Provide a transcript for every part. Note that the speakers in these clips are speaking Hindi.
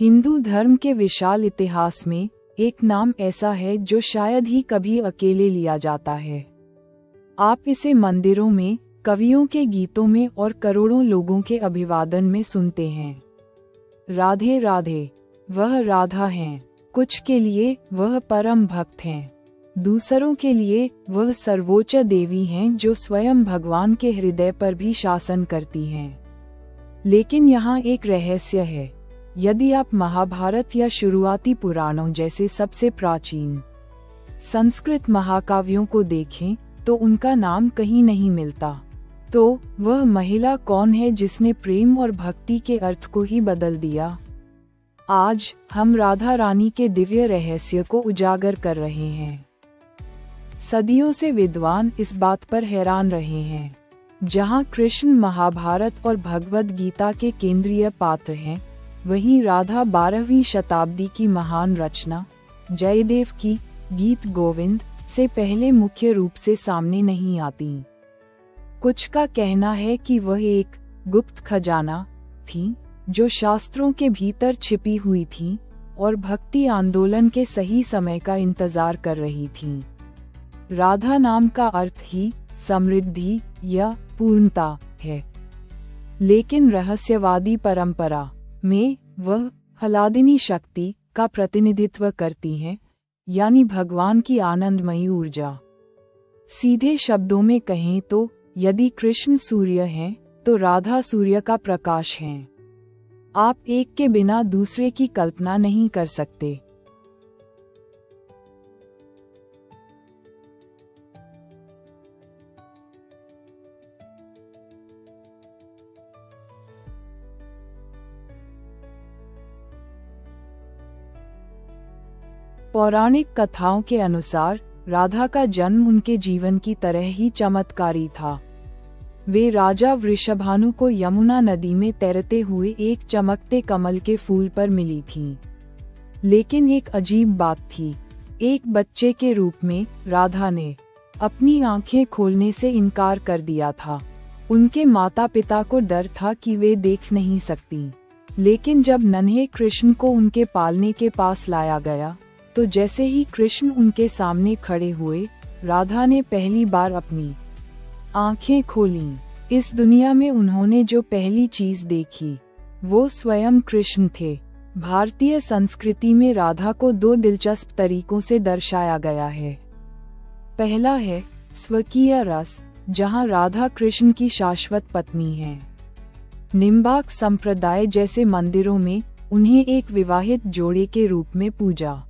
हिंदू धर्म के विशाल इतिहास में एक नाम ऐसा है जो शायद ही कभी अकेले लिया जाता है। आप इसे मंदिरों में, कवियों के गीतों में और करोड़ों लोगों के अभिवादन में सुनते हैं। राधे राधे। वह राधा हैं। कुछ के लिए वह परम भक्त हैं, दूसरों के लिए वह सर्वोच्च देवी हैं जो स्वयं भगवान के हृदय पर भी शासन करती हैं। लेकिन यहाँ एक रहस्य है। यदि आप महाभारत या शुरुआती पुराणों जैसे सबसे प्राचीन संस्कृत महाकाव्यों को देखें तो उनका नाम कहीं नहीं मिलता। तो वह महिला कौन है जिसने प्रेम और भक्ति के अर्थ को ही बदल दिया? आज हम राधा रानी के दिव्य रहस्य को उजागर कर रहे हैं। सदियों से विद्वान इस बात पर हैरान रहे हैं। जहाँ कृष्ण महाभारत और भगवद गीता के केंद्रीय पात्र हैं, वहीं राधा 12वीं शताब्दी की महान रचना जयदेव की गीत गोविंद से पहले मुख्य रूप से सामने नहीं आती। कुछ का कहना है कि वह एक गुप्त खजाना थी जो शास्त्रों के भीतर छिपी हुई थी और भक्ति आंदोलन के सही समय का इंतजार कर रही थी। राधा नाम का अर्थ ही समृद्धि या पूर्णता है, लेकिन रहस्यवादी परंपरा में वह हलादिनी शक्ति का प्रतिनिधित्व करती हैं, यानी भगवान की आनंदमयी ऊर्जा। सीधे शब्दों में कहें तो यदि कृष्ण सूर्य हैं, तो राधा सूर्य का प्रकाश हैं। आप एक के बिना दूसरे की कल्पना नहीं कर सकते। पौराणिक कथाओं के अनुसार राधा का जन्म उनके जीवन की तरह ही चमत्कारी था। वे राजा वृषभानु को यमुना नदी में तैरते हुए एक चमकते कमल के फूल पर मिली थीं। लेकिन एक अजीब बात थी। एक बच्चे के रूप में राधा ने अपनी आंखें खोलने से इनकार कर दिया था। उनके माता पिता को डर था कि वे देख नहीं सकती। लेकिन जब नन्हे कृष्ण को उनके पालने के पास लाया गया, तो जैसे ही कृष्ण उनके सामने खड़े हुए, राधा ने पहली बार अपनी आंखें खोलीं। इस दुनिया में उन्होंने जो पहली चीज देखी वो स्वयं कृष्ण थे। भारतीय संस्कृति में राधा को दो दिलचस्प तरीकों से दर्शाया गया है। पहला है स्वकीय रस, जहां राधा कृष्ण की शाश्वत पत्नी हैं। निम्बार्क संप्रदाय जैसे मंदिरों में उन्हें एक विवाहित जोड़े के रूप में पूजा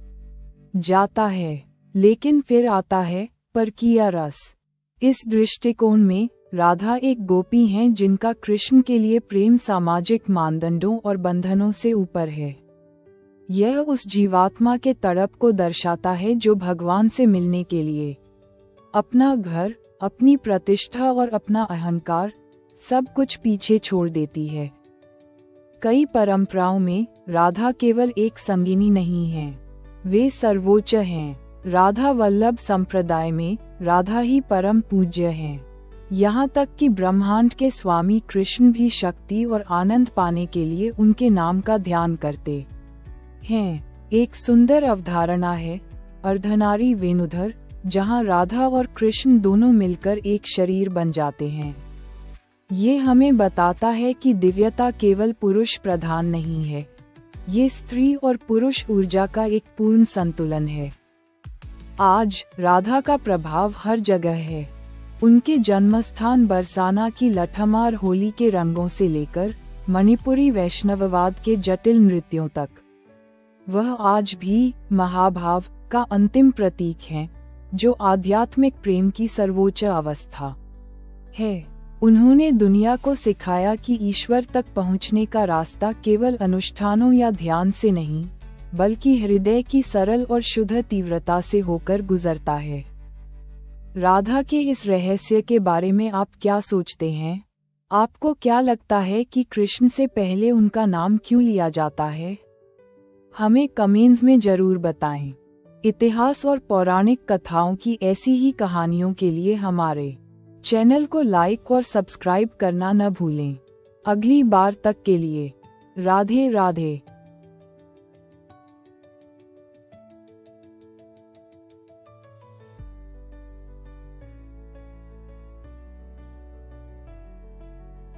जाता है। लेकिन फिर आता है परकीय रस। इस दृष्टिकोण में राधा एक गोपी हैं जिनका कृष्ण के लिए प्रेम सामाजिक मानदंडों और बंधनों से ऊपर है। यह उस जीवात्मा के तड़प को दर्शाता है जो भगवान से मिलने के लिए अपना घर, अपनी प्रतिष्ठा और अपना अहंकार सब कुछ पीछे छोड़ देती है। कई परंपराओं में राधा केवल एक संगिनी नहीं है, वे सर्वोच्च हैं। राधा वल्लभ संप्रदाय में राधा ही परम पूज्य हैं। यहाँ तक कि ब्रह्मांड के स्वामी कृष्ण भी शक्ति और आनंद पाने के लिए उनके नाम का ध्यान करते हैं। एक सुंदर अवधारणा है अर्धनारी वेणुधर, जहाँ राधा और कृष्ण दोनों मिलकर एक शरीर बन जाते हैं। ये हमें बताता है कि दिव्यता केवल पुरुष प्रधान नहीं है, ये स्त्री और पुरुष ऊर्जा का एक पूर्ण संतुलन है। आज राधा का प्रभाव हर जगह है। उनके जन्मस्थान बरसाना की लठमार होली के रंगों से लेकर मणिपुरी वैष्णववाद के जटिल नृत्यों तक, वह आज भी महाभाव का अंतिम प्रतीक है, जो आध्यात्मिक प्रेम की सर्वोच्च अवस्था है। उन्होंने दुनिया को सिखाया कि ईश्वर तक पहुंचने का रास्ता केवल अनुष्ठानों या ध्यान से नहीं, बल्कि हृदय की सरल और शुद्ध तीव्रता से होकर गुजरता है। राधा के इस रहस्य के बारे में आप क्या सोचते हैं? आपको क्या लगता है कि कृष्ण से पहले उनका नाम क्यों लिया जाता है? हमें कमेंट्स में जरूर बताएं। इतिहास और पौराणिक कथाओं की ऐसी ही कहानियों के लिए हमारे चैनल को लाइक और सब्सक्राइब करना न भूलें। अगली बार तक के लिए राधे राधे।